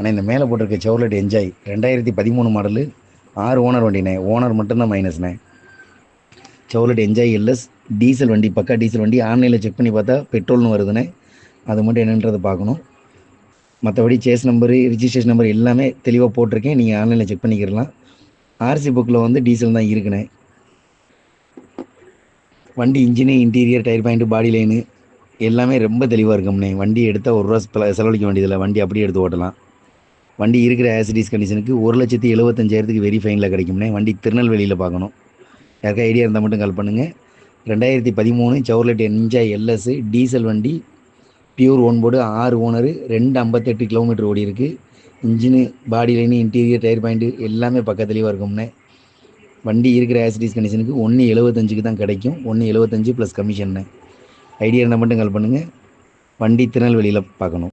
ஆனால் இந்த மேலே போட்டிருக்க செவர்லெட் என்ஜாய் 2013 மாடலு 6 ஓனர் வண்டிண்ணே. ஓனர் மட்டும்தான் மைனஸ்ண்ணே. செவர்லெட் என்ஜாய் எல்எஸ் டீசல் வண்டி, பக்கா டீசல் வண்டி. ஆன்லைனில் செக் பண்ணி பார்த்தா பெட்ரோல்னு வருதுண்ணே. அது மட்டும் என்னன்றதை பார்க்கணும். மற்றபடி சேஸ் நம்பரு, ரிஜிஸ்ட்ரேஷன் நம்பர் எல்லாமே தெளிவாக போட்டிருக்கேன். நீங்கள் ஆன்லைனில் செக் பண்ணிக்கிறலாம். ஆர்சி புக்கில் வந்து டீசல் தான் இருக்குண்ணே. வண்டி இன்ஜினு, இன்டீரியர், டயர் பாயிண்ட்டு, பாடி லைனு எல்லாமே ரொம்ப தெளிவாக இருக்கும்ண்ணே. வண்டி எடுத்தால் ₹1 செலவழிக்க வேண்டியதில்லை. வண்டி அப்படியே எடுத்து ஓட்டலாம். வண்டி இருக்கிற ஆசிடிஸ் கண்டிஷனுக்கு 1,75,000 வெரி ஃபைனில் கிடைக்கும்ண்ணே. வண்டி திருநெல்வேலியில் பார்க்கணும். யாருக்கா ஐடியா இருந்தால் மட்டும் கால் பண்ணுங்கள். 2013 செவர்லெட் என்ஜாய் எல்எஸ் டீசல் வண்டி, pure own board, 6 owner, 258 kilometre ஓடி இருக்குது. இன்ஜினு, பாடி லைனு, இன்டீரியர், டயர் பாயிண்ட்டு எல்லாமே பக்க தெளிவாக இருக்கும்ண்ணே. வண்டி இருக்கிற ஆசிடிஸ் கண்டிஷனுக்கு 1,75,000 தான் கிடைக்கும். 1,75 ப்ளஸ் கமிஷன்ண்ணே. ஐடியா இருந்தால் மட்டும் கால் பண்ணுங்கள். வண்டி திருநெல்வேலியில் பார்க்கணும்.